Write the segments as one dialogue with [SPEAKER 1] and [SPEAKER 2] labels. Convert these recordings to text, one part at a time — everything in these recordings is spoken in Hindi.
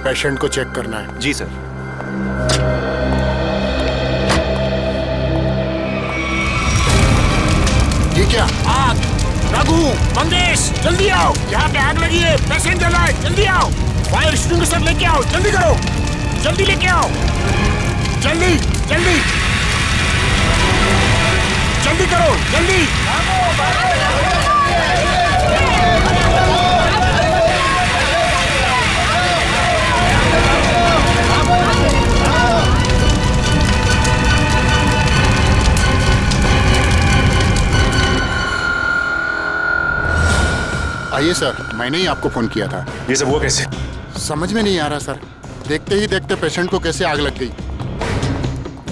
[SPEAKER 1] पेशेंट को चेक करना है।
[SPEAKER 2] जी सर।
[SPEAKER 1] ये क्या? आग! रघु, मंगेश, जल्दी आओ, यहाँ पे आग लगी है, पेशेंट जला है, जल्दी आओ, फायर एक्सटिंग्विशर लेके आओ, जल्दी करो, जल्दी लेके आओ, जल्दी जल्दी जल्दी करो, जल्दी। आइए सर, मैंने ही आपको फोन किया था।
[SPEAKER 2] ये सब हुआ कैसे?
[SPEAKER 1] समझ में नहीं आ रहा सर, देखते ही देखते पेशेंट को कैसे आग लग गई।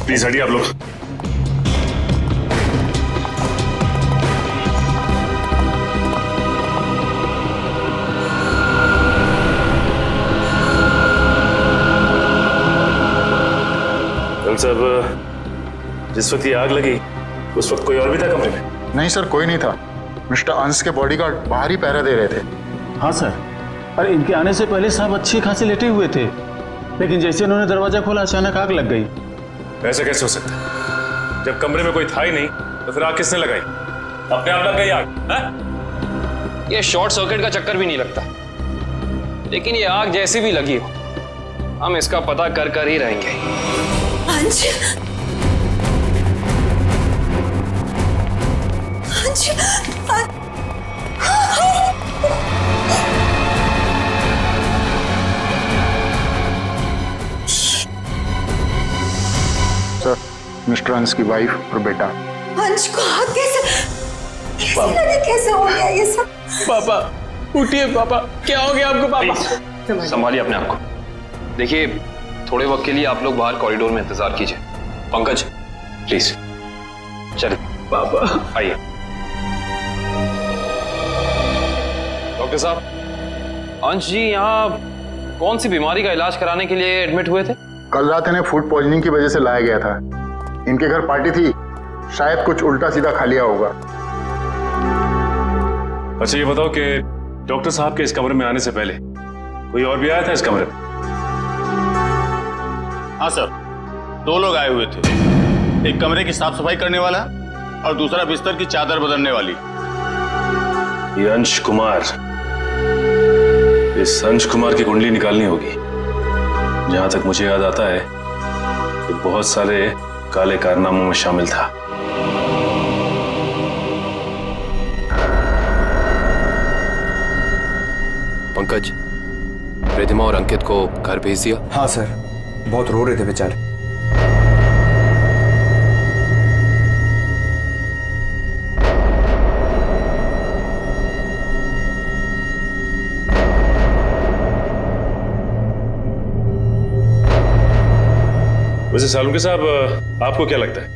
[SPEAKER 2] प्लीज हटिए आप लोग। साहब, जिस वक्त ये आग लगी उस वक्त कोई और भी था कमरे में?
[SPEAKER 1] नहीं सर, कोई नहीं था। मिस्टर अंश के बॉडीगार्ड बाहर ही पहरा दे रहे थे।
[SPEAKER 3] हाँ सर, अरे इनके आने से पहले साहब अच्छी खासी लेटे हुए थे, लेकिन जैसे उन्होंने दरवाजा खोला अचानक आग लग गई।
[SPEAKER 2] ऐसा कैसे हो सकता है? जब कमरे में कोई था ही नहीं तो फिर आग किसने लगाई? अपने आप लग गई आग? है?
[SPEAKER 4] ये शॉर्ट सर्किट का चक्कर भी नहीं लगता, लेकिन ये आग जैसी भी लगी हो, हम इसका पता कर ही रहेंगे।
[SPEAKER 5] अंश, अंश,
[SPEAKER 1] सर, मिस्टर अंश की वाइफ और बेटा।
[SPEAKER 5] अंश को आग कैसे लगे, कैसे हो गया ये सब?
[SPEAKER 3] पापा उठिए, पापा क्या हो गया आपको? पापा
[SPEAKER 4] संभालिए अपने आप को। देखिए, थोड़े वक्त के लिए आप लोग बाहर कॉरिडोर में इंतजार कीजिए। पंकज प्लीज चलिए।
[SPEAKER 3] पापा
[SPEAKER 4] आइए। डॉक्टर साहब, अंश जी यहाँ कौन सी बीमारी का इलाज कराने के लिए एडमिट हुए थे?
[SPEAKER 1] कल रात इन्हें फूड पॉइजनिंग की वजह से लाया गया था। इनके घर पार्टी थी, शायद कुछ उल्टा सीधा खा लिया होगा।
[SPEAKER 2] अच्छा ये बताओ कि डॉक्टर साहब के इस कमरे में आने से पहले कोई और भी आया था इस कमरे में?
[SPEAKER 6] हाँ सर, 2 लोग आए हुए थे। एक कमरे की साफ सफाई करने वाला और दूसरा बिस्तर की चादर बदलने वाली।
[SPEAKER 2] ये अंश कुमार, इस अंश कुमार की कुंडली निकालनी होगी। जहां तक मुझे याद आता है कि बहुत सारे काले कारनामों में शामिल था।
[SPEAKER 4] पंकज, रिधिमा और अंकित को घर भेज दिया?
[SPEAKER 7] हाँ सर, बहुत रो रहे थे बेचारे।
[SPEAKER 2] वैसे सालुंके साहब, आपको क्या लगता है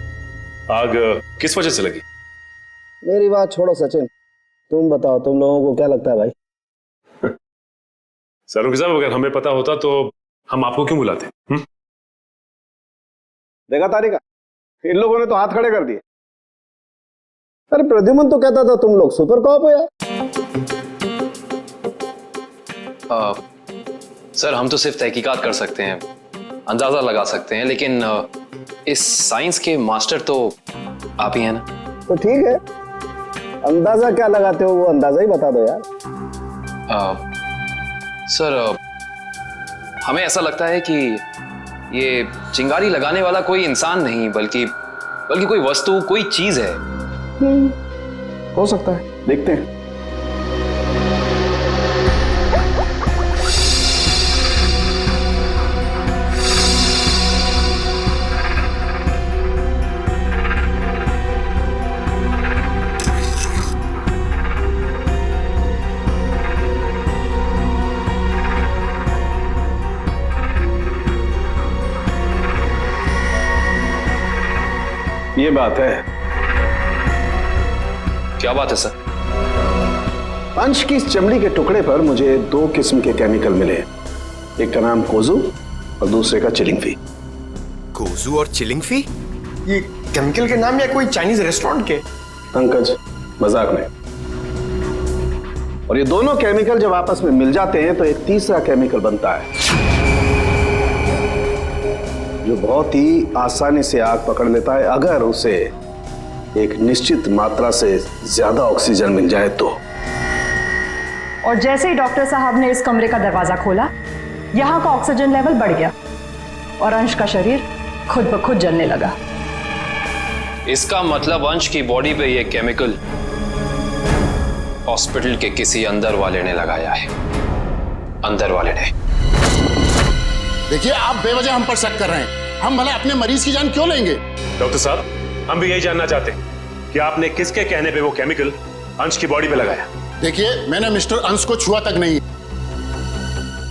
[SPEAKER 2] आग किस वजह से लगी?
[SPEAKER 8] मेरी बात छोड़ो सचिन, तुम बताओ, तुम लोगों को क्या लगता है भाई?
[SPEAKER 2] सालुंके साहब, अगर हमें पता होता तो हम आपको क्यों बुलाते?
[SPEAKER 8] देखा तारिका, इन लोगों ने तो हाथ खड़े कर दिए। अरे प्रद्युमन तो कहता था तुम लोग सुपर कॉप हो यार।
[SPEAKER 4] सर, हम तो सिर्फ तहकीकात कर सकते हैं, अंदाजा लगा सकते हैं, लेकिन इस साइंस के मास्टर तो आप ही हैं ना।
[SPEAKER 8] तो ठीक है, अंदाजा क्या लगाते हो वो अंदाजा ही बता दो यार।
[SPEAKER 4] सर, हमें ऐसा लगता है कि ये चिंगारी लगाने वाला कोई इंसान नहीं, बल्कि कोई वस्तु, कोई चीज है।
[SPEAKER 8] हो सकता है, देखते हैं। ये बात है।
[SPEAKER 4] क्या बात है सर?
[SPEAKER 8] अंश की इस चमड़ी के टुकड़े पर मुझे 2 किस्म के केमिकल मिले। एक का नाम कोजू और दूसरे का चिलिंगफी।
[SPEAKER 7] कोजू और चिलिंगफी? ये केमिकल के नाम या कोई चाइनीज रेस्टोरेंट के?
[SPEAKER 8] पंकज, मजाक में। और ये दोनों केमिकल जब आपस में मिल जाते हैं तो एक तीसरा केमिकल बनता है। जो बहुत ही आसानी से आग पकड़ लेता है अगर उसे एक निश्चित मात्रा से ज्यादा ऑक्सीजन मिल जाए तो।
[SPEAKER 9] और जैसे ही डॉक्टर साहब ने इस कमरे का दरवाजा खोला, यहाँ का ऑक्सीजन लेवल बढ़ गया और अंश का शरीर खुद ब खुद जलने लगा।
[SPEAKER 4] इसका मतलब अंश की बॉडी पे ये केमिकल हॉस्पिटल के किसी अंदर वाले ने लगाया है। अंदर वाले ने।
[SPEAKER 10] देखिए, आप बेवजह हम पर शक कर रहे हैं। हम भला अपने मरीज की जान क्यों लेंगे?
[SPEAKER 2] डॉक्टर साहब, हम भी यही जानना चाहते हैं कि आपने किसके कहने पे वो केमिकल अंश की बॉडी पे लगाया।
[SPEAKER 10] देखिए, मैंने मिस्टर अंश को छुआ तक नहीं।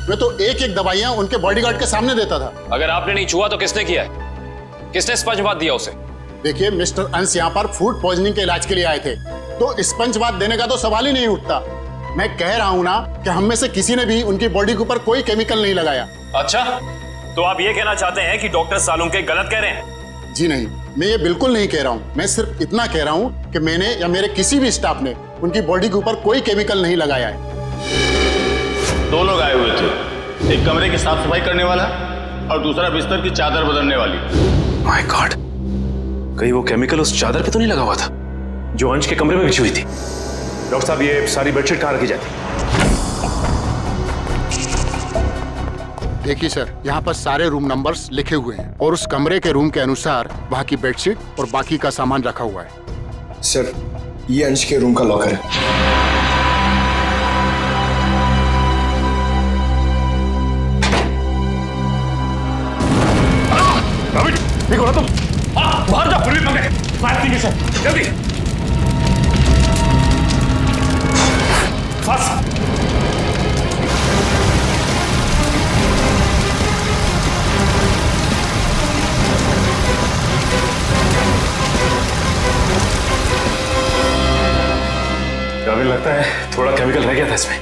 [SPEAKER 10] मैं तो एक एक दवाइयां उनके बॉडीगार्ड के सामने देता था।
[SPEAKER 4] अगर आपने नहीं छुआ तो किसने किया है? किसने स्पंजबात दिया उसे?
[SPEAKER 10] देखिए, मिस्टर अंश यहाँ पर फूड पॉइजनिंग के इलाज के लिए आए थे, तो स्पंजबात देने का तो सवाल ही नहीं उठता। मैं कह रहा हूँ ना कि हम में से किसी ने भी उनकी बॉडी के ऊपर कोई केमिकल नहीं लगाया।
[SPEAKER 11] अच्छा, तो आप ये कहना चाहते हैं कि डॉक्टर सालुंके गलत कह रहे हैं?
[SPEAKER 10] जी नहीं, मैं ये बिल्कुल नहीं कह रहा हूँ। मैं सिर्फ इतना कह रहा हूँ कि मैंने या मेरे किसी भी स्टाफ ने उनकी बॉडी के ऊपर कोई केमिकल नहीं लगाया है।
[SPEAKER 6] 2 लोग आए हुए थे, एक कमरे की साफ सफाई करने वाला और दूसरा बिस्तर की चादर बदलने वाली।
[SPEAKER 2] माय गॉड, कहीं वो केमिकल उस चादर पे तो नहीं लगा हुआ था जो अंश के कमरे में बिछी हुई थी? डॉक्टर साहब, ये सारी बेडशीट कहाँ रखी जाती?
[SPEAKER 10] देखिए सर, यहाँ पर सारे रूम नंबर्स लिखे हुए हैं और उस कमरे के रूम के अनुसार वहाँ की बेडशीट और बाकी का सामान रखा हुआ है।
[SPEAKER 7] सर, ये अंश के रूम का लॉकर है।
[SPEAKER 2] देखो ना तुम, बाहर जाओ, पुलिस पकड़े, फायर कीजिए सर, जल्दी। फास्ट। काबिल लगता है थोड़ा केमिकल रह गया था इसमें।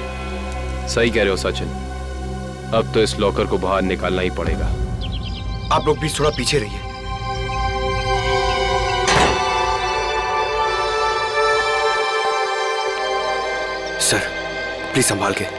[SPEAKER 4] सही कह रहे हो सचिन, अब तो इस लॉकर को बाहर निकालना ही पड़ेगा।
[SPEAKER 7] आप लोग भी थोड़ा पीछे रहिए। सर, प्लीज संभाल के।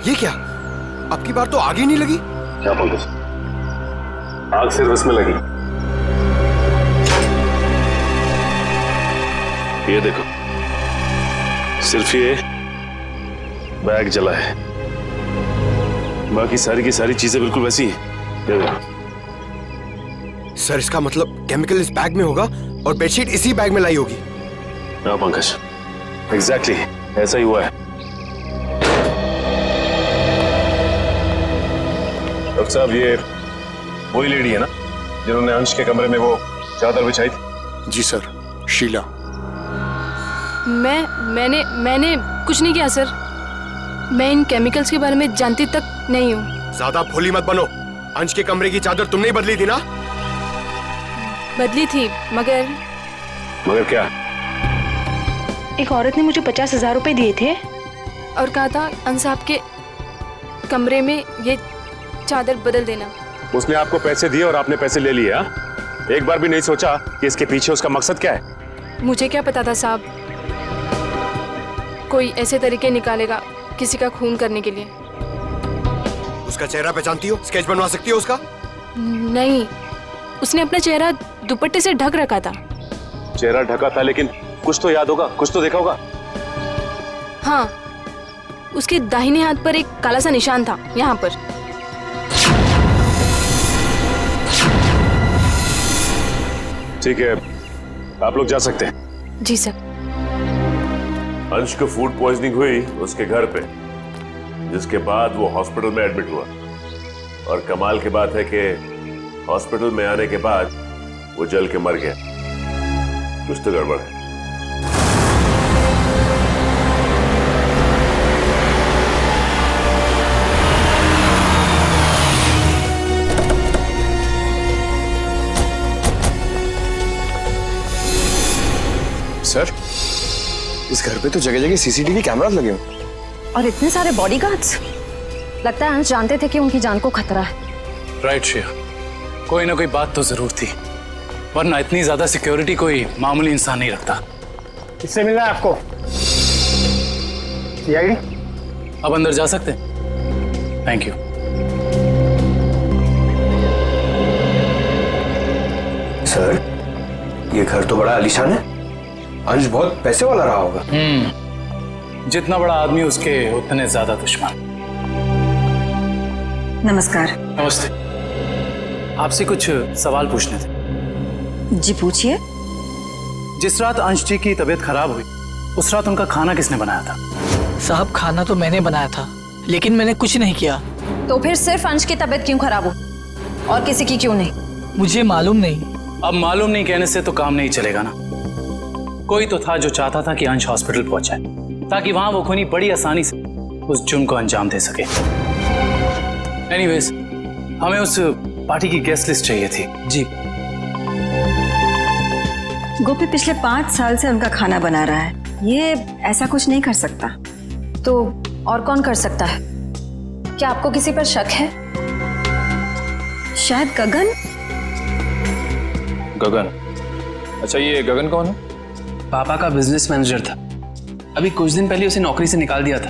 [SPEAKER 7] ये क्या? आपकी बार तो आग ही नहीं लगी।
[SPEAKER 2] क्या बोल रहे? आग सिर्फ इसमें लगी। ये देखो, सिर्फ ये बैग जला है, बाकी सारी की सारी चीजें बिल्कुल वैसी हैं। ये देखो।
[SPEAKER 7] सर, इसका मतलब केमिकल इस बैग में होगा और बेडशीट इसी बैग में लाई होगी।
[SPEAKER 2] हाँ पंकज, एग्जैक्टली ऐसा ही हुआ है। डॉक्टर साहब, ये वही लेडी है ना जिन्होंने अंश के कमरे में वो चादर बिछाई थी?
[SPEAKER 10] जी सर, शीला।
[SPEAKER 12] मैंने कुछ नहीं किया सर। मैं इन केमिकल्स के बारे में जानती तक नहीं हूँ।
[SPEAKER 7] ज्यादा भोली मत बनो। अंश के कमरे की चादर तुमने ही बदली थी ना?
[SPEAKER 12] बदली थी, मगर
[SPEAKER 2] क्या?
[SPEAKER 12] एक औरत ने मुझे 50,000 रुपए दिए थे और कहा था अंश साहब के कमरे में ये चादर बदल देना।
[SPEAKER 2] उसने आपको पैसे दिए और आपने पैसे ले लिए? एक बार भी नहीं सोचा कि इसके पीछे उसका मकसद क्या है?
[SPEAKER 12] मुझे क्या पता था साहब, कोई ऐसे तरीके निकालेगा किसी का खून करने के लिए।
[SPEAKER 7] उसका चेहरा पहचानती हो? स्केच बनवा सकती हो उसका?
[SPEAKER 12] नहीं, उसने अपना चेहरा दुपट्टे से ढक रखा था।
[SPEAKER 2] चेहरा ढका था, लेकिन कुछ तो याद होगा, कुछ तो देखा होगा।
[SPEAKER 12] हाँ, उसके दाहिने हाथ पर एक काला सा निशान था, यहाँ पर।
[SPEAKER 2] ठीक है, आप लोग जा सकते हैं।
[SPEAKER 12] जी सर।
[SPEAKER 13] अंश को फूड पॉइजनिंग हुई उसके घर पे, जिसके बाद वो हॉस्पिटल में एडमिट हुआ। और कमाल की बात है कि हॉस्पिटल में आने के बाद वो जल के मर गया। कुछ तो गड़बड़ है।
[SPEAKER 7] सर, इस घर पे तो जगह जगह सीसीटीवी कैमरास लगे हैं।
[SPEAKER 9] और इतने सारे बॉडीगार्ड्स। लगता है अंश जानते थे कि उनकी जान को खतरा है।
[SPEAKER 3] राइट श्रेया, कोई ना कोई बात तो जरूर थी, वरना इतनी ज्यादा सिक्योरिटी कोई मामूली इंसान नहीं रखता।
[SPEAKER 10] किससे मिलना है आपको? सीआईडी?
[SPEAKER 3] अब अंदर जा सकते हैं? Thank you.
[SPEAKER 7] सर, ये घर तो बड़ा आलीशान है। अंश बहुत पैसे वाला रहा होगा।
[SPEAKER 3] जितना बड़ा आदमी उसके उतने ज्यादा दुश्मन।
[SPEAKER 9] नमस्कार।
[SPEAKER 3] नमस्ते। आपसे कुछ सवाल पूछने थे।
[SPEAKER 9] जी पूछिए।
[SPEAKER 3] जिस रात अंश जी की तबीयत खराब हुई, उस रात उनका खाना किसने बनाया था?
[SPEAKER 14] साहब, खाना तो मैंने बनाया था, लेकिन मैंने कुछ नहीं किया।
[SPEAKER 9] तो फिर सिर्फ अंश की तबीयत क्यों खराब हो और किसी की क्यों नहीं?
[SPEAKER 14] मुझे मालूम नहीं।
[SPEAKER 3] अब मालूम नहीं कहने से तो काम नहीं चलेगा ना। कोई तो था जो चाहता था कि अंश हॉस्पिटल पहुंचाए, ताकि वहां वो खूनी बड़ी आसानी से उस जुर्म को अंजाम दे सके। एनीवेज, हमें उस पार्टी की गेस्ट लिस्ट चाहिए थी। जी।
[SPEAKER 5] गोपी पिछले 5 साल से उनका खाना बना रहा है, ये ऐसा कुछ नहीं कर सकता।
[SPEAKER 9] तो और कौन कर सकता है? क्या आपको किसी पर शक है?
[SPEAKER 5] शायद गगन।
[SPEAKER 4] गगन? अच्छा, ये गगन कौन है?
[SPEAKER 15] पापा का बिजनेस मैनेजर था। अभी कुछ दिन पहले उसे नौकरी से निकाल दिया था।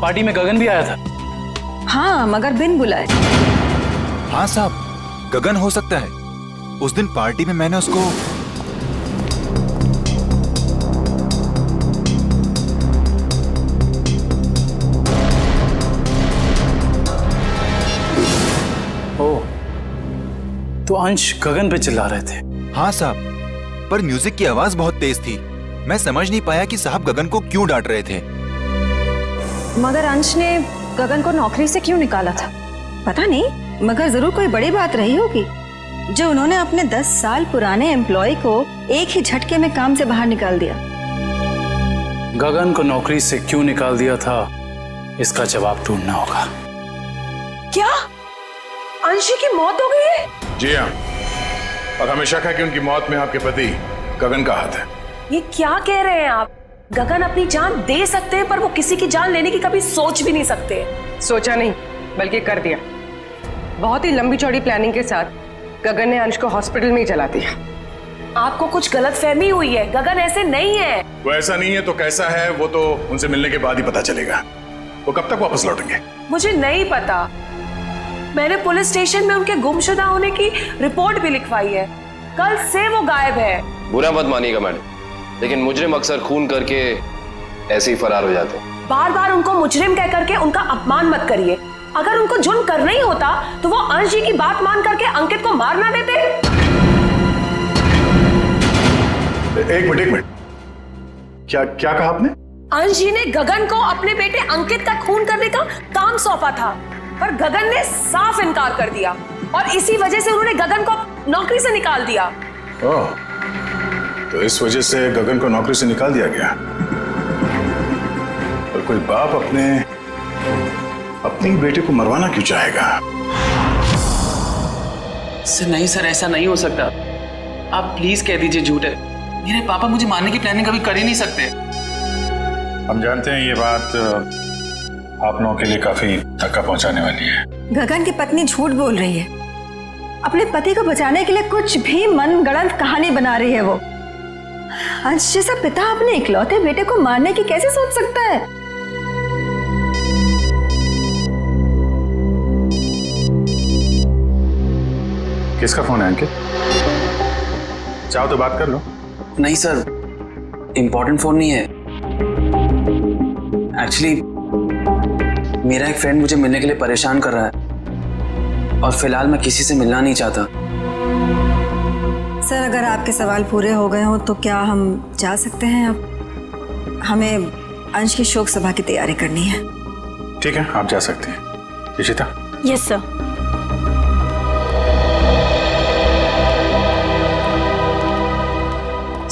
[SPEAKER 3] पार्टी में गगन भी आया था?
[SPEAKER 5] हाँ, मगर बिन बुलाए।
[SPEAKER 16] हाँ साहब, गगन हो सकता है। उस दिन पार्टी में मैंने उसको
[SPEAKER 3] तो अंश गगन पे चिल्ला रहे थे?
[SPEAKER 16] हाँ साहब, पर म्यूजिक की आवाज बहुत तेज थी। मैं समझ नहीं पाया कि साहब गगन को क्यों डांट रहे थे।
[SPEAKER 9] मगर अंश ने गगन को नौकरी से क्यों निकाला था?
[SPEAKER 5] पता नहीं, मगर जरूर कोई बड़ी बात रही होगी जो उन्होंने अपने 10 साल पुराने एम्प्लॉय को एक ही झटके में काम से बाहर निकाल दिया।
[SPEAKER 3] गगन को नौकरी से क्यों निकाल दिया था, इसका जवाब ढूंढना होगा।
[SPEAKER 9] क्या अंशी की मौत हो गई है?
[SPEAKER 6] जी हाँ, और हमें शक है कि उनकी मौत में आपके पति गगन का हाथ है।
[SPEAKER 17] ये क्या कह रहे हैं आप? गगन अपनी जान दे सकते हैं, पर वो किसी की जान लेने की कभी सोच भी नहीं सकते।
[SPEAKER 18] सोचा नहीं, बल्कि कर दिया। बहुत ही लंबी चौड़ी प्लानिंग के साथ गगन ने अंश को हॉस्पिटल में ही जला दिया।
[SPEAKER 17] आपको कुछ गलतफहमी हुई है, गगन ऐसे नहीं है।
[SPEAKER 6] वो ऐसा नहीं है तो कैसा है, वो तो उनसे मिलने के बाद ही पता चलेगा। वो कब तक वापस लौटेंगे?
[SPEAKER 17] मुझे नहीं पता। मैंने पुलिस स्टेशन में उनके गुमशुदा होने की रिपोर्ट भी लिखवाई है। कल से वो गायब है।
[SPEAKER 4] बुरा मत मानिएगा मैडम, लेकिन मुजरिम अक्सर खून करके ऐसे ही फरार हो जाते हैं।
[SPEAKER 17] बार बार उनको मुजरिम कह करके उनका अपमान मत करिए। अगर उनको जुर्म करना ही होता तो वो अंश जी की बात मान करके अंकित को मार ना देते।
[SPEAKER 6] एक मिनट, क्या कहा आपने?
[SPEAKER 17] अंश जी ने गगन को अपने बेटे अंकित का खून करने का काम सौंपा था, पर गगन ने साफ इनकार कर दिया और इसी वजह से उन्होंने गगन को नौकरी से निकाल दिया।
[SPEAKER 6] ओह, तो इस वजह से गगन को नौकरी से निकाल दिया गया। और कोई बाप अपने बेटे को मरवाना क्यों चाहेगा?
[SPEAKER 15] सर नहीं सर, ऐसा नहीं हो सकता। आप प्लीज कह दीजिए झूठ है। मेरे पापा मुझे मारने की प्लानिंग कभी कर ही नहीं सकते।
[SPEAKER 6] हम जानते हैं ये बात आप लोगों के लिए काफी धक्का पहुंचाने वाली है।
[SPEAKER 5] गगन की पत्नी झूठ बोल रही है। अपने पति को बचाने के लिए कुछ भी मनगढ़ंत कहानी बना रही है वो। अंश जैसा पिता अपने इकलौते बेटे को मारने की कैसे सोच सकता है?
[SPEAKER 6] किसका फोन है अंकित? चाहो तो बात कर लो।
[SPEAKER 15] नहीं सर, इंपॉर्टेंट फोन नहीं है। एक्चुअली मेरा एक फ्रेंड मुझे मिलने के लिए परेशान कर रहा है और फिलहाल मैं किसी से मिलना नहीं चाहता।
[SPEAKER 5] सर, अगर आपके सवाल पूरे हो गए हो तो क्या हम जा सकते हैं? अब हमें अंश की शोक सभा की तैयारी करनी है।
[SPEAKER 6] ठीक है, आप जा सकते हैं। इशिता?
[SPEAKER 12] Yes sir.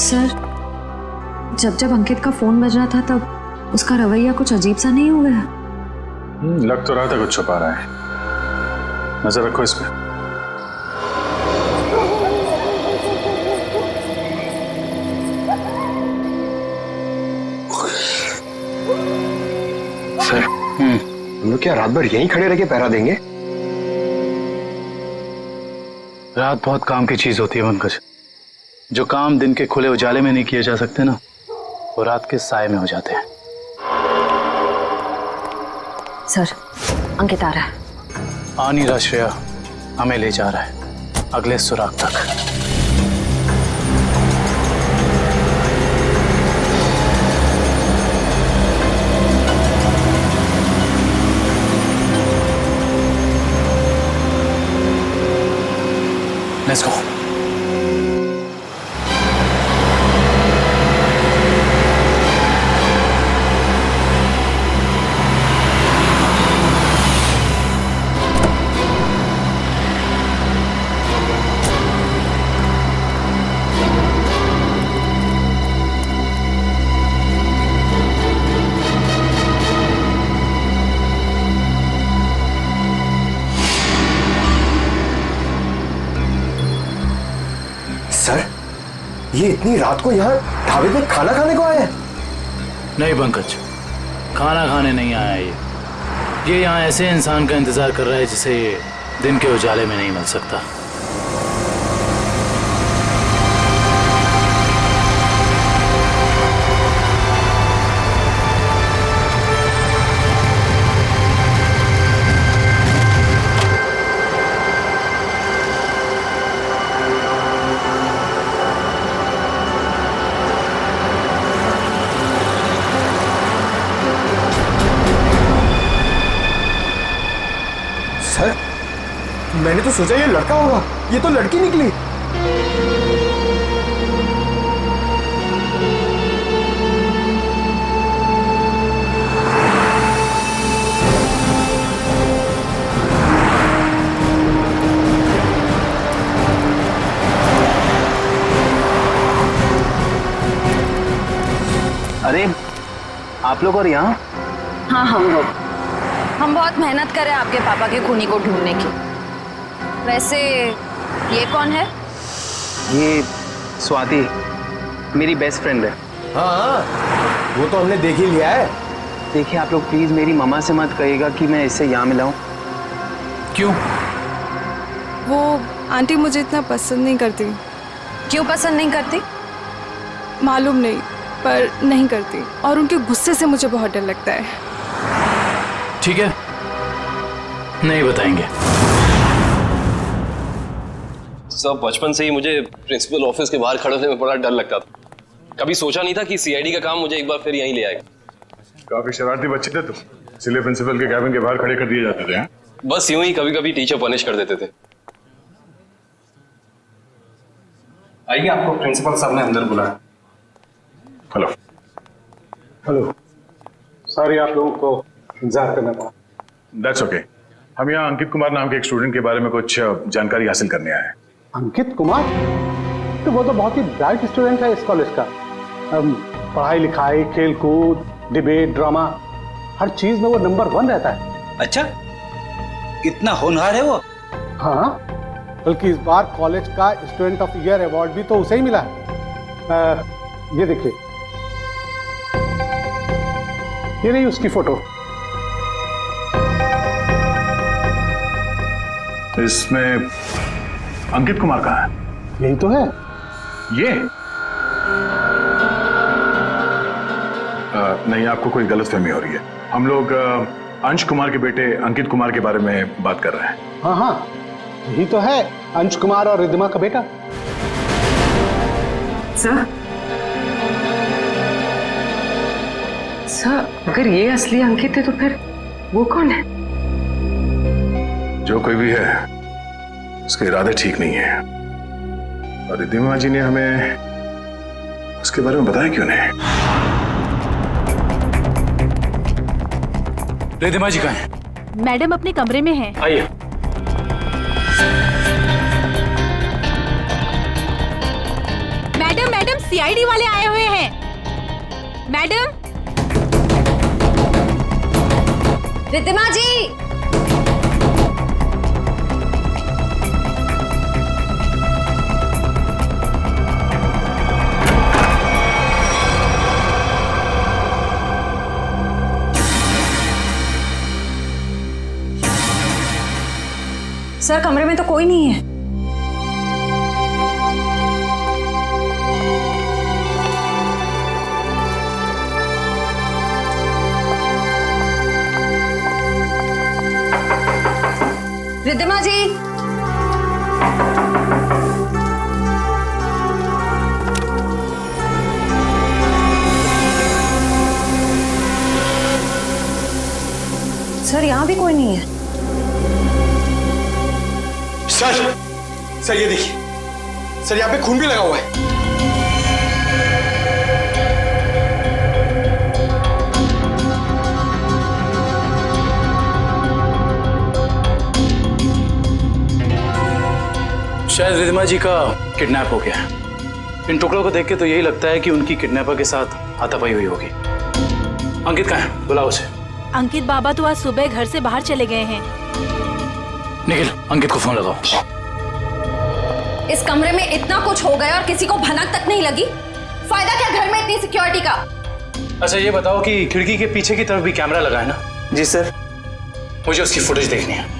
[SPEAKER 19] सर, जब अंकित का फोन बज रहा था तब उसका रवैया कुछ अजीब सा नहीं हो गया?
[SPEAKER 2] लग तो रहा था कुछ छुपा रहा है। नजर रखो इस पे।
[SPEAKER 7] सर, हम लोग क्या रात भर यहीं खड़े रह के पहरा देंगे?
[SPEAKER 3] रात बहुत काम की चीज होती है पंकज। जो काम दिन के खुले उजाले में नहीं किए जा सकते ना, वो रात के साए में हो जाते हैं।
[SPEAKER 19] सर, अंकित आ रहा है।
[SPEAKER 3] आ नहीं रहा श्रेया, हमें ले जा रहा है अगले सुराग तक। Let's go.
[SPEAKER 7] सर, ये इतनी रात को यहाँ ढाबे पे खाना खाने को आया है?
[SPEAKER 3] नहीं पंकज, खाना खाने नहीं आया ये यहाँ ऐसे इंसान का इंतजार कर रहा है जिसे दिन के उजाले में नहीं मिल सकता।
[SPEAKER 7] सर, मैंने तो सोचा ये लड़का होगा, ये तो लड़की निकली।
[SPEAKER 15] अरे आप लोग और यहाँ?
[SPEAKER 19] हाँ, हम बहुत मेहनत कर रहे हैं आपके पापा के खूनी को ढूंढने की। वैसे ये कौन है?
[SPEAKER 15] ये स्वाति, मेरी बेस्ट फ्रेंड है।
[SPEAKER 7] हाँ, वो तो हमने देख ही लिया है।
[SPEAKER 15] देखिए आप लोग प्लीज मेरी मामा से मत कहिएगा कि मैं इससे यहाँ मिला हूँ।
[SPEAKER 3] क्यों?
[SPEAKER 12] वो आंटी मुझे इतना पसंद नहीं करती।
[SPEAKER 19] क्यों पसंद नहीं करती?
[SPEAKER 12] मालूम नहीं, पर नहीं करती, और उनके गुस्से से मुझे बहुत डर लगता है।
[SPEAKER 3] ठीक है, नहीं बताएंगे।
[SPEAKER 4] सब बचपन से ही मुझे प्रिंसिपल ऑफिस के बाहर खड़े होने में बड़ा डर लगता था। कभी सोचा नहीं था कि सीआईडी का काम मुझे एक बार फिर यहीं ले आएगा।
[SPEAKER 2] काफी शरारती बच्चे थे तुम, इसलिए प्रिंसिपल के कैबिन के बाहर खड़े कर दिए जाते थे। हैं?
[SPEAKER 4] बस यूं ही कभी कभी टीचर पनिश कर देते थे।
[SPEAKER 8] आइए, आपको प्रिंसिपल साहब ने अंदर बुलाया।
[SPEAKER 2] हेलो।
[SPEAKER 8] हेलो, सॉरी आप लोगों को इंतजार करना पड़ा।
[SPEAKER 2] That's okay. हम यहाँ अंकित कुमार नाम के एक स्टूडेंट के बारे में कुछ जानकारी हासिल करने आए हैं।
[SPEAKER 8] अंकित कुमार? तो वो तो बहुत ही ब्राइट स्टूडेंट है इस कॉलेज का। पढ़ाई लिखाई, खेल कूद, डिबेट, ड्रामा, हर चीज में वो नंबर 1 रहता है।
[SPEAKER 20] अच्छा, इतना होनहार है वो?
[SPEAKER 8] हाँ, बल्कि इस बार कॉलेज का स्टूडेंट ऑफ ईयर अवार्ड भी तो उसे ही मिला है। ये देखिए, ये नहीं उसकी फोटो।
[SPEAKER 2] इसमें अंकित कुमार कहाँ है?
[SPEAKER 8] यही तो है।
[SPEAKER 2] ये नहीं, आपको कोई गलतफहमी हो रही है। हम लोग अंश कुमार के बेटे अंकित कुमार के बारे में बात कर रहे हैं।
[SPEAKER 8] हाँ हाँ, यही तो है, अंश कुमार और रिद्धिमा का बेटा।
[SPEAKER 18] सर, अगर ये असली अंकित है तो फिर वो कौन है?
[SPEAKER 2] जो कोई भी है, उसके इरादे ठीक नहीं है, और रिद्धिमा जी ने हमें उसके बारे में बताया क्यों नहीं?
[SPEAKER 3] रिद्धिमा जी कहाँ हैं?
[SPEAKER 21] मैडम अपने कमरे में हैं।
[SPEAKER 3] आइए।
[SPEAKER 21] मैडम सीआईडी वाले आए हुए हैं। मैडम।
[SPEAKER 19] रिद्धिमा जी।
[SPEAKER 5] सर कमरे में तो कोई नहीं है।
[SPEAKER 19] रिद्धिमा जी।
[SPEAKER 5] सर यहाँ भी कोई नहीं है।
[SPEAKER 7] सर ये देखिए सर, यहाँ पे खून भी लगा हुआ है।
[SPEAKER 3] शायद रिद्धिमा जी का किडनैप हो गया है। इन टुकड़ों को देख के तो यही लगता है कि उनकी किडनैपर के साथ हाथापाई हुई होगी। अंकित कहाँ है? बुलाओ उसे।
[SPEAKER 21] अंकित बाबा तो आज सुबह घर से बाहर चले गए हैं।
[SPEAKER 3] निखिल, अंकित को फोन लगाओ।
[SPEAKER 19] इस कमरे में इतना कुछ हो गया और किसी को भनक तक नहीं लगी। फायदा क्या घर में इतनी सिक्योरिटी का?
[SPEAKER 3] अच्छा ये बताओ कि खिड़की के पीछे की तरफ भी कैमरा लगा है ना?
[SPEAKER 15] जी सर।
[SPEAKER 3] मुझे उसकी फुटेज देखनी है।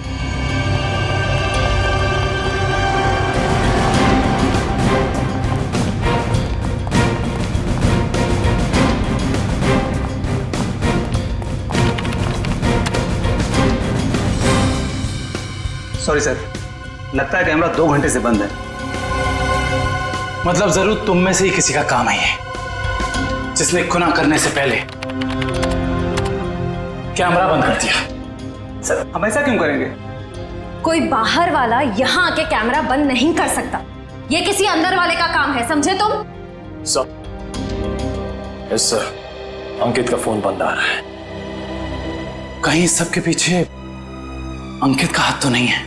[SPEAKER 15] सॉरी सर, लगता है कैमरा 2 घंटे से बंद है।
[SPEAKER 3] मतलब जरूर तुम में से ही किसी का काम है ये, जिसने खुना करने से पहले कैमरा बंद कर दिया।
[SPEAKER 15] सर हम ऐसा क्यों करेंगे?
[SPEAKER 19] कोई बाहर वाला यहाँ आके कैमरा बंद नहीं कर सकता। ये किसी अंदर वाले का काम है, समझे तुम?
[SPEAKER 2] सर, यस सर, अंकित का फोन बंद आ रहा है।
[SPEAKER 3] कहीं इस सब के पीछे अंकित का हाथ तो नहीं है?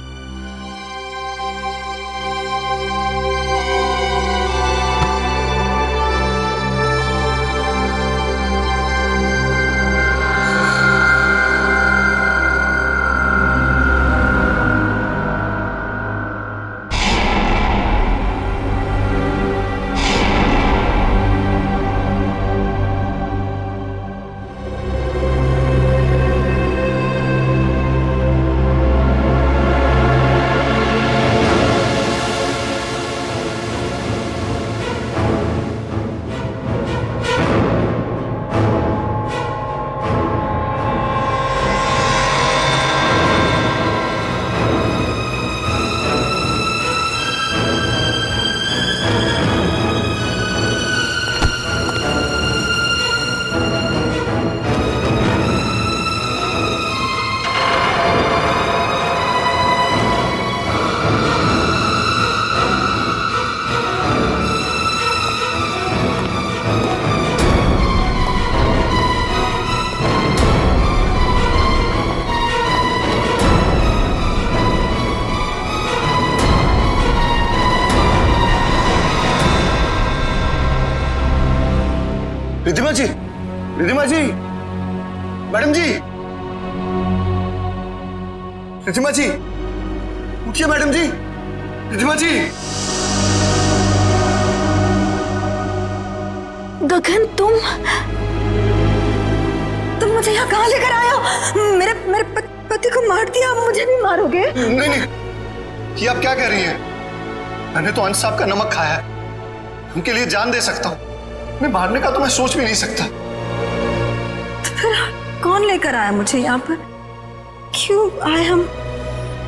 [SPEAKER 7] रिद्धिमा जी, रिद्धिमा जी, मैडम जी, रिद्धिमा जी, उठिए मैडम जी, रिद्धिमा जी।
[SPEAKER 5] गगन तुम मुझे यहाँ कहाँ लेकर आए हो? मेरे पति को मार दिया, आप मुझे भी मारोगे?
[SPEAKER 7] नहीं, ये आप क्या कह रही हैं? मैंने तो अंश साहब का नमक खाया है, उनके लिए जान दे सकता हूँ। मैं मारने का तो मैं सोच भी नहीं सकता।
[SPEAKER 5] तो फिर कौन लेकर आया मुझे यहाँ पर? क्यों आए हम?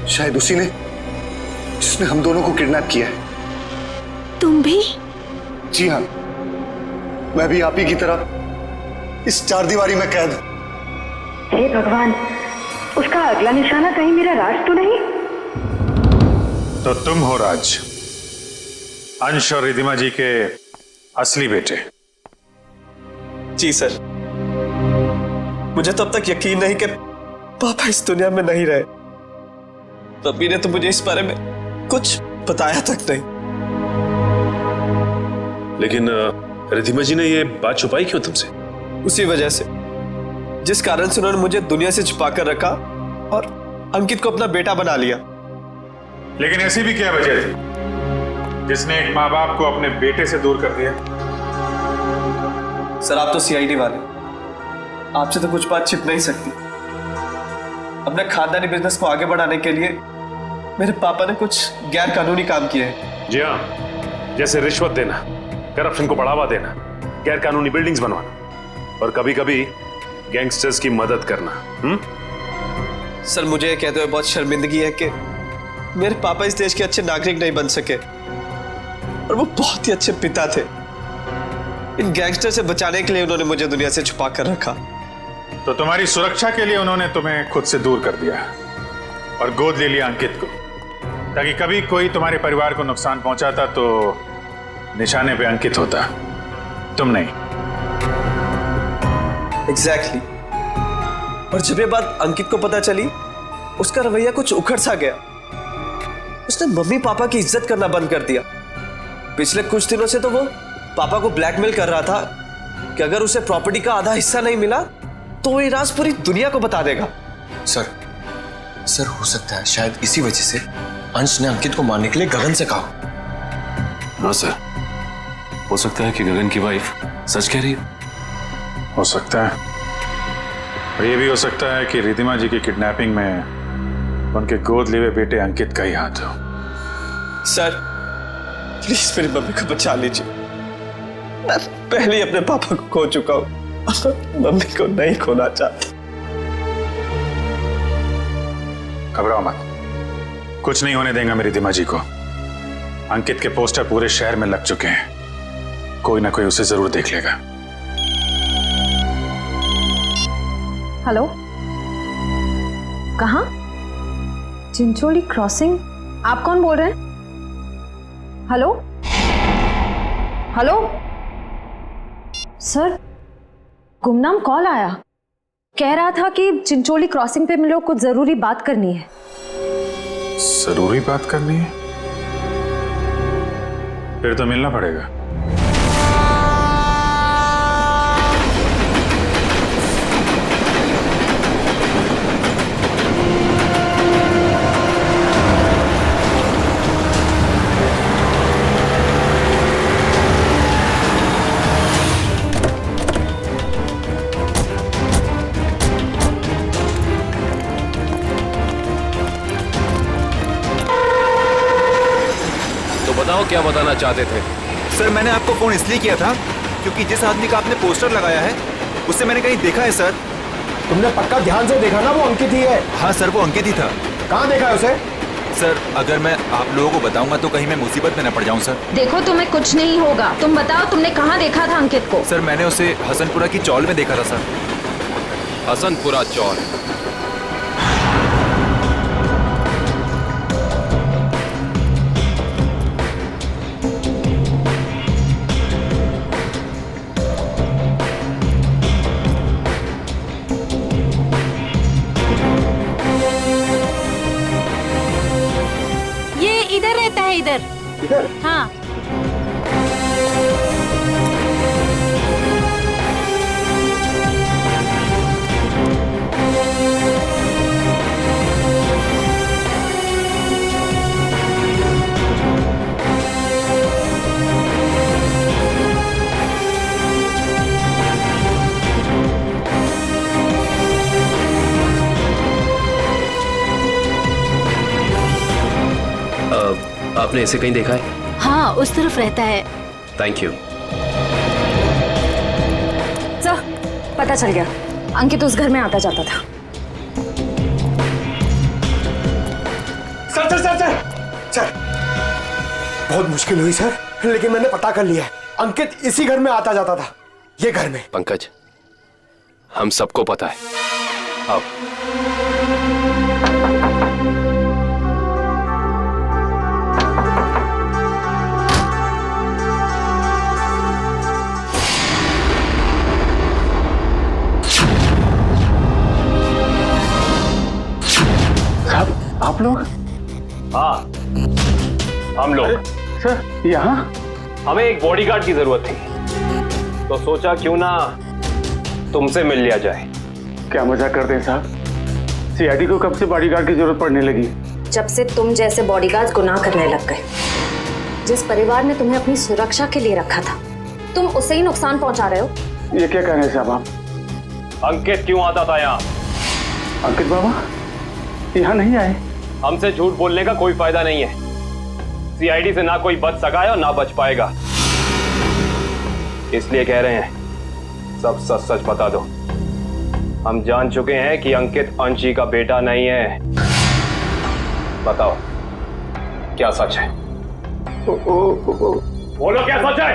[SPEAKER 7] शायद उसी ने जिसने हम दोनों को किडनैप किया है।
[SPEAKER 5] तुम भी?
[SPEAKER 7] जी हाँ, मैं भी आप ही की तरह इस चारदीवारी में कैद हूं।
[SPEAKER 5] हे भगवान, उसका अगला निशाना कहीं मेरा राज तो नहीं?
[SPEAKER 1] तो तुम हो राज, अंश और रिद्धिमा जी के असली बेटे।
[SPEAKER 7] जी सर, मुझे तो अब तक यकीन नहीं कि पापा इस दुनिया में नहीं रहे। रब्बी ने तो मुझे इस बारे में कुछ बताया तक नहीं।
[SPEAKER 2] लेकिन रिधिमा जी ने ये बात छुपाई क्यों तुमसे?
[SPEAKER 7] उसी वजह से जिस कारण से उन्होंने मुझे दुनिया से छुपा कर रखा और अंकित को अपना बेटा बना लिया।
[SPEAKER 1] लेकिन ऐसी भी क्या वजह थी जिसने एक माँ बाप को अपने बेटे से दूर कर दिया?
[SPEAKER 7] सर, आप तो सीआईडी वाले, आपसे तो कुछ बात छिप नहीं सकती। अपने खानदानी बिजनेस को आगे बढ़ाने के लिए मेरे पापा ने कुछ गैर कानूनी काम किए हैं।
[SPEAKER 2] जी हाँ, जैसे रिश्वत देना, करप्शन को बढ़ावा देना, गैर कानूनी बिल्डिंग्स बनवाना और कभी कभी गैंगस्टर्स की मदद करना।
[SPEAKER 7] सर, मुझे ये कहते हुए बहुत शर्मिंदगी है कि मेरे पापा इस देश के अच्छे नागरिक नहीं बन सके और वो बहुत ही अच्छे पिता थे। इन गैंगस्टर से बचाने के लिए उन्होंने मुझे दुनिया से छुपा कर रखा।
[SPEAKER 1] तो तुम्हारी सुरक्षा के लिए उन्होंने तुम्हें खुद से दूर कर दिया और गोद ले लिया अंकित को, ताकि कभी कोई तुम्हारे परिवार को नुकसान पहुंचाता तो निशाने पे अंकित होता, तुम नहीं।
[SPEAKER 7] एग्जैक्टली। और जब ये बात अंकित को पता चली, उसका रवैया कुछ उखड़ सा गया। उसने मम्मी पापा की इज्जत करना बंद कर दिया। पिछले कुछ दिनों से तो वो पापा को ब्लैकमेल कर रहा था कि अगर उसे प्रॉपर्टी का आधा हिस्सा नहीं मिला तो वो ये राज पूरी दुनिया को बता देगा।
[SPEAKER 11] सर हो सकता है शायद इसी वजह से अंश ने अंकित को मारने के लिए गगन से कहा।
[SPEAKER 2] हाँ सर, हो सकता है कि गगन की वाइफ सच कह रही है।
[SPEAKER 1] हो सकता है, और ये भी हो सकता है कि रिधिमा जी की किडनैपिंग में उनके गोद लिए हुए बेटे अंकित का ही हाथ हो।
[SPEAKER 7] सर, प्लीज मेरी मम्मी को बचा लीजिए। मैं पहले ही अपने पापा को खो चुका हूं, मम्मी को नहीं खोना चाहता।
[SPEAKER 1] घबराओ मत, कुछ नहीं होने देंगे मेरी रिधिमा जी को। अंकित के पोस्टर पूरे शहर में लग चुके हैं, कोई ना कोई उसे जरूर देख लेगा।
[SPEAKER 9] हेलो, कहाँ? चिंचोली क्रॉसिंग? आप कौन बोल रहे हैं? हेलो हेलो सर, गुमनाम कॉल आया, कह रहा था कि चिंचोली क्रॉसिंग पे मिलो, कुछ जरूरी बात करनी है।
[SPEAKER 1] जरूरी बात करनी है? फिर तो मिलना पड़ेगा।
[SPEAKER 4] बताओ क्या बताना चाहते थे?
[SPEAKER 16] सर, मैंने आपको फोन इसलिए किया था क्योंकि जिस आदमी का आपने पोस्टर लगाया है उससे मैंने कहीं देखा है सर।
[SPEAKER 8] तुमने पक्का ध्यान से देखा ना? वो अंकित ही है।
[SPEAKER 16] हाँ सर, वो अंकित ही था।
[SPEAKER 8] कहाँ देखा है उसे?
[SPEAKER 16] सर, अगर मैं आप लोगों को बताऊंगा तो कहीं मैं मुसीबत में न पड़ जाऊं सर।
[SPEAKER 19] देखो, तुम्हें कुछ नहीं होगा। तुम बताओ, तुमने कहाँ देखा था अंकित को?
[SPEAKER 16] सर, मैंने उसे हसनपुरा की चौल में देखा था सर।
[SPEAKER 4] हसनपुरा चौल?
[SPEAKER 21] इधर रहता है। इधर
[SPEAKER 8] इधर?
[SPEAKER 21] हाँ।
[SPEAKER 4] आपने इसे कहीं देखा है?
[SPEAKER 21] हाँ, उस तरफ रहता है।
[SPEAKER 4] Thank you.
[SPEAKER 9] सर, पता चल गया, अंकित उस घर में आता जाता था।
[SPEAKER 8] Sir sir sir sir sir, बहुत मुश्किल हुई सर, लेकिन मैंने पता कर लिया है। अंकित इसी घर में आता जाता था, ये घर में।
[SPEAKER 4] पंकज, हम सबको पता है। आओ।
[SPEAKER 8] आप लोग?
[SPEAKER 2] हाँ, हम लोग।
[SPEAKER 8] सर, यहाँ?
[SPEAKER 13] हमें एक बॉडीगार्ड की जरूरत थी, तो सोचा क्यों ना तुमसे मिल लिया जाए।
[SPEAKER 8] क्या मजाक करते हैं साहब? सीआईडी को कब से बॉडीगार्ड की जरूरत पड़ने लगी?
[SPEAKER 19] जब से तुम जैसे बॉडीगार्ड गुनाह करने लग गए। जिस परिवार ने तुम्हें अपनी सुरक्षा के लिए रखा था, तुम उसे ही नुकसान पहुंचा रहे हो।
[SPEAKER 8] ये क्या कह रहे हैं साहब आप?
[SPEAKER 13] अंकित क्यों आता था यहाँ?
[SPEAKER 8] अंकित बाबा यहाँ नहीं आए।
[SPEAKER 13] हमसे झूठ बोलने का कोई फायदा नहीं है। सीआईडी से ना कोई बच सका है और ना बच पाएगा, इसलिए कह रहे हैं सब सच सच बता दो। हम जान चुके हैं कि अंकित अंशी का बेटा नहीं है। बताओ क्या सच है? बोलो क्या सच है?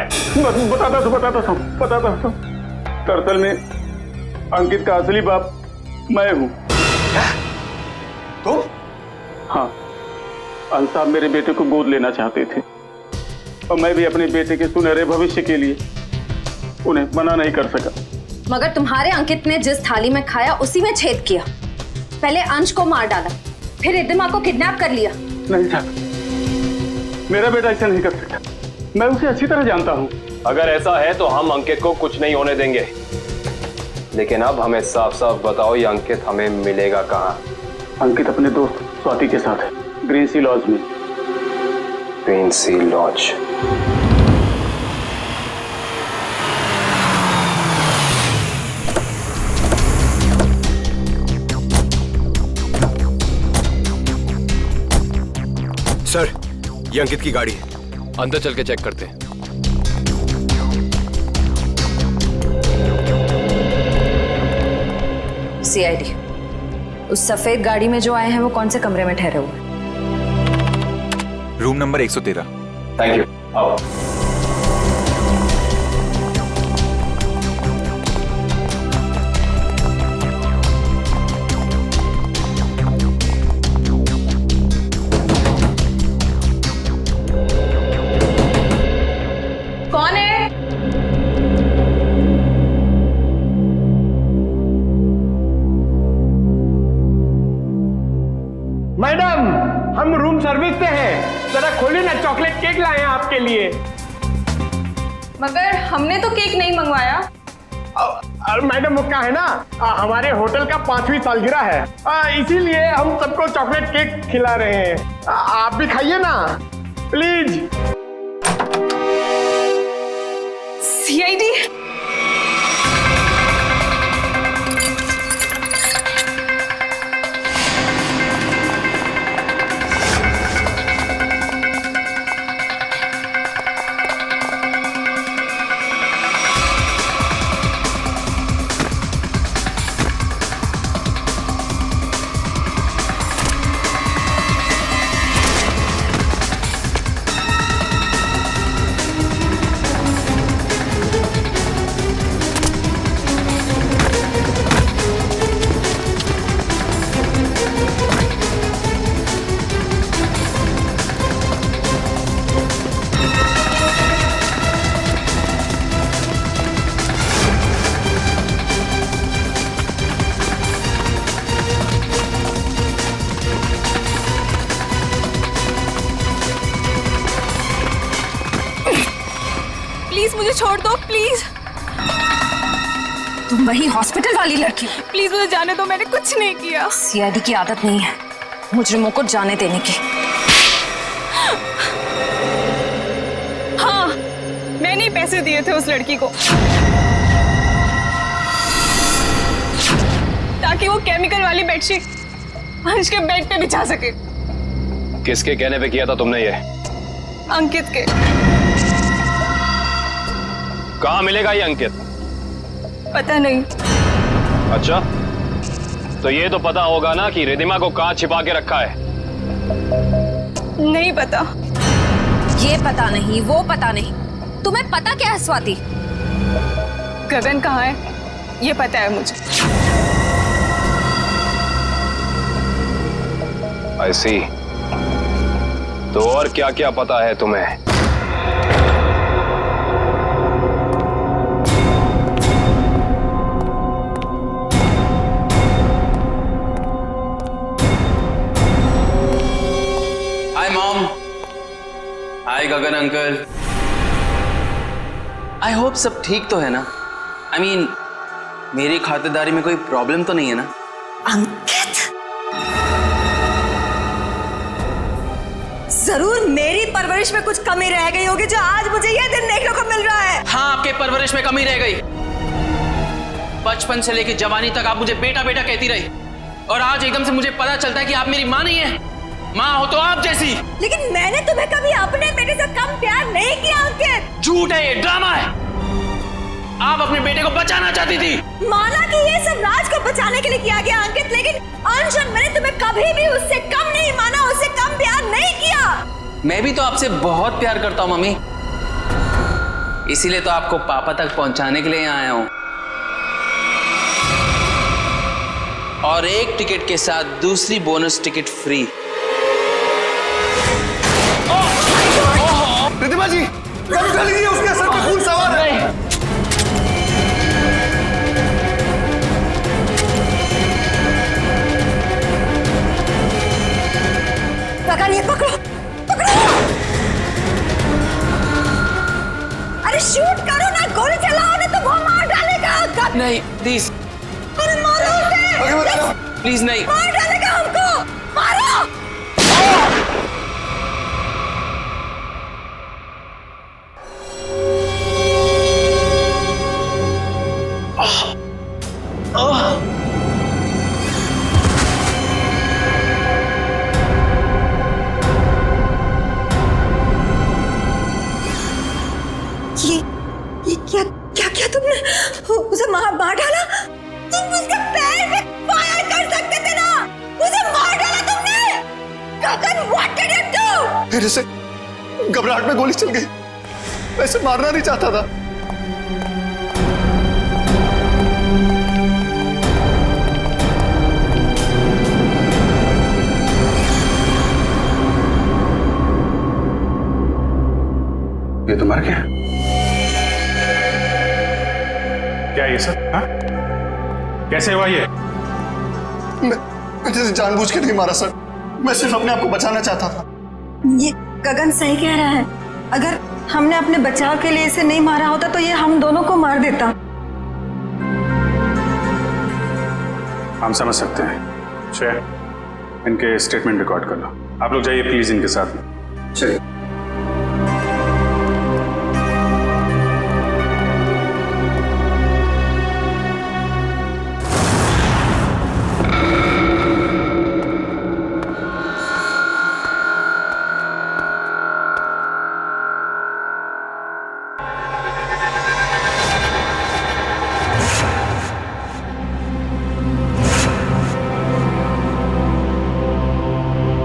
[SPEAKER 8] बताता हूँ। दरअसल में अंकित का असली बाप मैं हूँ।
[SPEAKER 11] तुम?
[SPEAKER 8] हाँ, अंश साहब मेरे बेटे को गोद लेना चाहते थे और मैं भी अपने बेटे के सुनहरे भविष्य के लिए उन्हें मना नहीं कर सका।
[SPEAKER 19] मगर तुम्हारे अंकित ने जिस थाली में खाया उसी में छेद किया। पहले अंश को मार डाला, फिर रिद्धिमा को किडनैप कर लिया।
[SPEAKER 8] नहीं साहब, मेरा बेटा ऐसा नहीं कर सकता। मैं उसे अच्छी तरह जानता हूँ।
[SPEAKER 13] अगर ऐसा है तो हम अंकित को कुछ नहीं होने देंगे, लेकिन अब हमें साफ साफ बताओ ये अंकित हमें मिलेगा कहाँ?
[SPEAKER 8] अंकित अपने दोस्त स्वाति के साथ है, ग्रीन सी लॉज में।
[SPEAKER 13] ग्रीन सी लॉज?
[SPEAKER 11] सर, ये अंकित की गाड़ी है।
[SPEAKER 13] अंदर चल के चेक करते हैं।
[SPEAKER 19] सीआईडी, उस सफेद गाड़ी में जो आए हैं वो कौन से कमरे में ठहरे हुए?
[SPEAKER 16] Room number 113।
[SPEAKER 13] Thank you. आओ।
[SPEAKER 17] कौन है?
[SPEAKER 22] मैडम, हम रूम सर्विस से हैं। जरा खोलिए ना, चॉकलेट केक लाए हैं आपके लिए।
[SPEAKER 17] मगर हमने तो केक नहीं मंगवाया।
[SPEAKER 22] मैडम वो क्या है ना, हमारे होटल का 5वीं सालगिरह है, इसीलिए हम सबको चॉकलेट केक खिला रहे हैं। आप भी खाइए ना प्लीज।
[SPEAKER 17] सीआईडी, प्लीज मुझे छोड़ दो, प्लीज।
[SPEAKER 19] तुम वही हॉस्पिटल वाली लड़की?
[SPEAKER 17] प्लीज मुझे जाने दो, मैंने कुछ नहीं किया।
[SPEAKER 19] सीआईडी की आदत नहीं है मुजरिमों को जाने देने की।
[SPEAKER 17] हाँ, मैंने ही पैसे दिए थे उस लड़की को ताकि वो केमिकल वाली बेडशीट अंश के बेड पे बिछा सके।
[SPEAKER 13] किसके कहने पे किया था तुमने ये?
[SPEAKER 17] अंकित के।
[SPEAKER 13] कहाँ मिलेगा ये अंकित?
[SPEAKER 17] पता नहीं।
[SPEAKER 13] अच्छा, तो ये तो पता होगा ना कि रिद्धिमा को कहाँ छिपा के रखा है?
[SPEAKER 17] नहीं पता।
[SPEAKER 19] ये पता नहीं, वो पता नहीं, तुम्हें पता क्या है स्वाति?
[SPEAKER 17] गगन कहाँ है ये पता है मुझे।
[SPEAKER 13] I see। तो और क्या क्या पता है तुम्हें?
[SPEAKER 15] Hi mom. Hi Gagan uncle. I hope सब ठीक तो है ना? आई मीन मेरी खातिरदारी में कोई प्रॉब्लम तो नहीं है ना?
[SPEAKER 5] अंकित, जरूर मेरी परवरिश में कुछ कमी रह गई होगी जो आज मुझे यह दिन देखने को मिल रहा है।
[SPEAKER 15] हाँ, आपके परवरिश में कमी रह गई। बचपन से लेकर जवानी तक आप मुझे बेटा बेटा कहती रही, और आज एकदम से मुझे पता चलता है कि आप मेरी माँ नहीं है। माँ हो तो आप जैसी।
[SPEAKER 5] लेकिन मैंने तुम्हें कभी अपने बेटे से कम प्यार नहीं किया अंकित।
[SPEAKER 15] झूठ है, ये ड्रामा है। आप अपने बेटे को बचाना चाहती थी।
[SPEAKER 5] माना कि ये सब राज को बचाने के लिए किया गया अंकित, लेकिन अंश और मैंने तुम्हें कभी भी उससे कम नहीं माना, उससे कम प्यार नहीं किया।
[SPEAKER 15] मैं भी तो आपसे बहुत प्यार करता हूँ मम्मी, इसीलिए तो आपको पापा तक पहुंचाने के लिए यहाँ आया हूँ। और एक टिकट के साथ दूसरी बोनस टिकट फ्री।
[SPEAKER 7] रिद्धिमा जी, उसके सर पे खून सवार है।
[SPEAKER 5] गगन, ये पकड़ो, पकड़ो। अरे शूट करो ना, गोली चलाओ ना, तो वो मार डालेगा।
[SPEAKER 15] नहीं प्लीज,
[SPEAKER 5] अरे मारो उसे।
[SPEAKER 15] प्लीज नहीं,
[SPEAKER 5] मार डालेगा हमको, मारो। ये क्या क्या क्या तुमने उसे मार डाला? तुम उसके पैर पे फायर कर सकते थे ना, उसे मार डाला तुमने। गगन, व्हाट डिड यू डू?
[SPEAKER 7] मेरे से घबराहट में गोली चल गई, वैसे मारना नहीं चाहता था।
[SPEAKER 1] ये तो मर गया क्या? ये सब हाँ? कैसे हुआ ये?
[SPEAKER 7] मैं जानबूझ के नहीं मारा सर, मैं सिर्फ अपने आप को बचाना चाहता था।
[SPEAKER 5] ये गगन सही कह रहा है, अगर हमने अपने बचाव के लिए इसे नहीं मारा होता तो ये हम दोनों को मार देता।
[SPEAKER 1] हम समझ सकते हैं। श्रेया, इनके स्टेटमेंट रिकॉर्ड कर लो। आप लोग जाइए प्लीज इनके साथ में।
[SPEAKER 7] चलिए।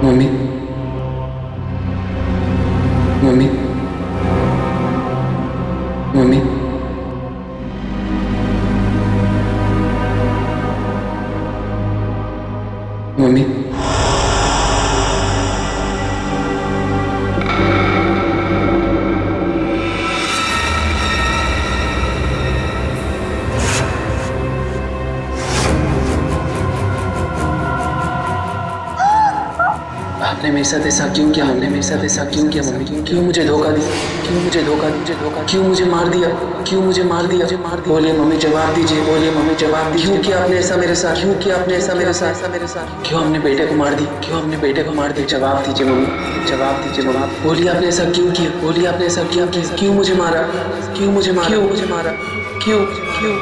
[SPEAKER 15] मम्मी, मम्मी, मम्मी, मम्मी, आपने मेरे साथ ऐसा क्यों किया? हमने मेरे साथ ऐसा क्यों किया मम्मी? क्यों मुझे धोखा दिया? क्यों मुझे धोखा दिया? क्यों मुझे मार दिया? क्यों मुझे मार दिया? बोलिए मम्मी, जवाब दीजिए। बोलिए मम्मी, जवाब दीजिए। क्यों किया आपने ऐसा मेरे साथ? क्यों किया आपने ऐसा मेरे साथ? क्यों हमने बेटे को मार दी? क्यों हमने बेटे को मार दी? जवाब दीजिए मम्मी, जवाब दीजिए मम्मी। बोलिए आपने ऐसा क्यों किया? बोलिए आपने ऐसा क्यों किया? क्यों मुझे मारा? क्यों मुझे मारा? क्यों मुझे मारा? क्यों क्यों?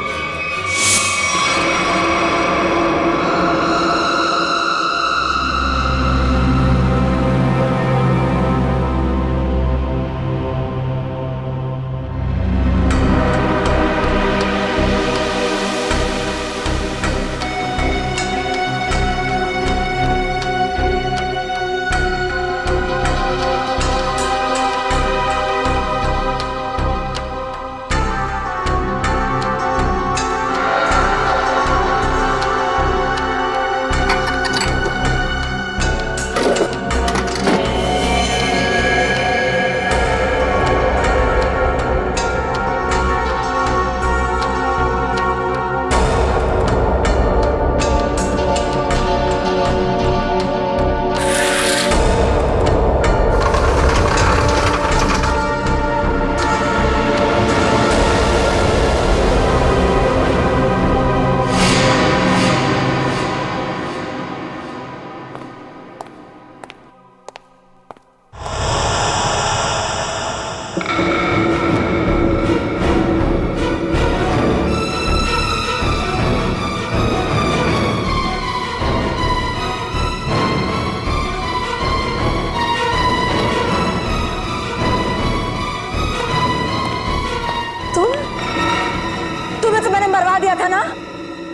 [SPEAKER 5] था ना,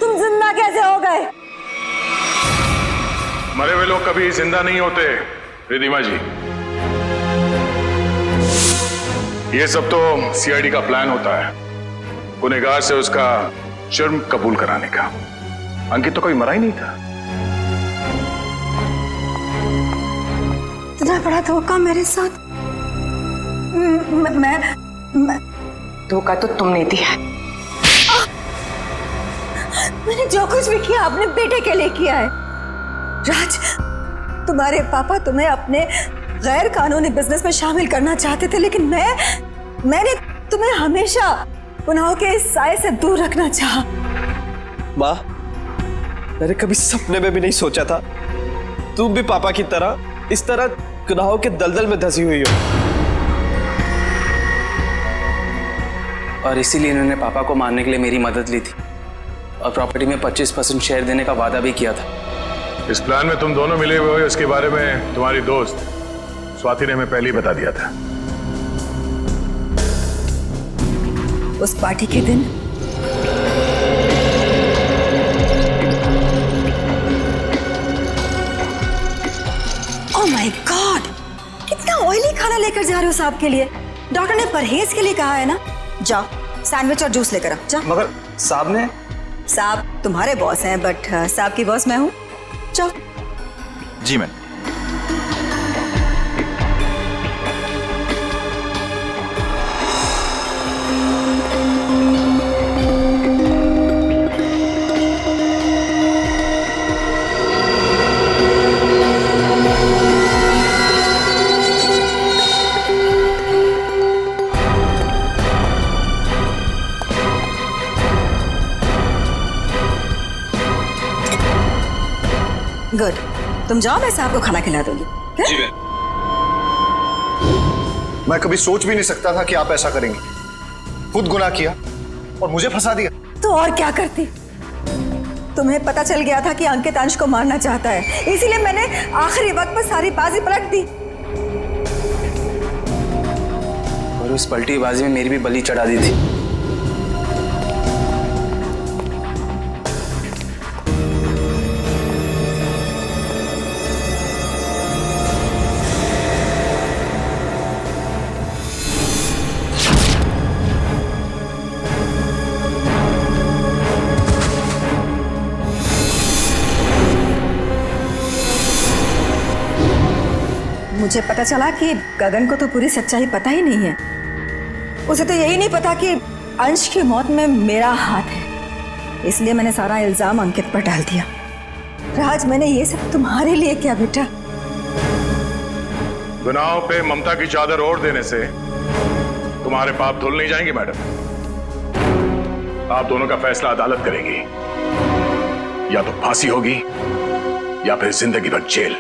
[SPEAKER 5] तुम जिंदा कैसे हो गए?
[SPEAKER 1] मरे हुए लोग कभी जिंदा नहीं होते रिधिमा जी। ये सब तो सीआईडी का प्लान होता है, गुनहगार से उसका जुर्म कबूल कराने का। अंकित तो कभी मरा ही नहीं था।
[SPEAKER 5] इतना बड़ा धोखा मेरे साथ। मैं
[SPEAKER 18] धोखा तो तुमने दिया है।
[SPEAKER 5] मैंने जो कुछ भी किया अपने बेटे के लिए किया है। राज, तुम्हारे पापा तुम्हें अपने गैर कानूनी बिजनेस में शामिल करना चाहते थे, लेकिन मैंने तुम्हें हमेशा गुनाहों के इस साए से दूर रखना चाहा।
[SPEAKER 7] माँ, मैंने कभी सपने में भी नहीं सोचा था तुम भी पापा की तरह इस तरह गुनाहों के दलदल में धंसी हुई हो।
[SPEAKER 4] और इसीलिए इन्होंने पापा को मारने के लिए मेरी मदद ली थी और प्रॉपर्टी में 25% शेयर देने का वादा भी किया था।
[SPEAKER 1] इस प्लान में तुम दोनों मिले हुए हो, इसके बारे में तुम्हारी दोस्त स्वाति ने हमें पहले ही बता दिया था।
[SPEAKER 5] उस पार्टी के दिन ओह माय गॉड, कितना ऑयली खाना लेकर जा रहे हो साहब के लिए? डॉक्टर ने परहेज के लिए कहा है ना। जाओ सैंडविच और जूस लेकर आओ, जाओ।
[SPEAKER 7] मगर साहब ने?
[SPEAKER 5] साहब तुम्हारे बॉस हैं, बट साहब की बॉस मैं हूँ। जाओ।
[SPEAKER 16] जी मैम।
[SPEAKER 5] गुड, तुम जाओ, मैं साहब को खाना खिला दूंगी।
[SPEAKER 11] जी मैं कभी सोच भी नहीं सकता था कि आप ऐसा करेंगे। खुद गुनाह किया और मुझे फंसा दिया।
[SPEAKER 5] तो और क्या करती? तुम्हें पता चल गया था कि अंकित अंश को मारना चाहता है, इसीलिए मैंने आखिरी वक्त पर सारी बाजी पलट दी।
[SPEAKER 4] और उस पलटी बाजी में मेरी भी बलि चढ़ा दी थी।
[SPEAKER 5] मुझे पता चला कि गगन को तो पूरी सच्चाई पता ही नहीं है। उसे तो यही नहीं पता कि अंश की मौत में मेरा हाथ है, इसलिए मैंने सारा इल्जाम अंकित पर डाल दिया। राज, मैंने ये सब तुम्हारे लिए किया बेटा।
[SPEAKER 1] गुनाहों पे ममता की चादर ओढ़ देने से तुम्हारे पाप धुल नहीं जाएंगे मैडम। आप दोनों का फैसला अदालत करेगी, या तो फांसी होगी या फिर जिंदगी भर जेल।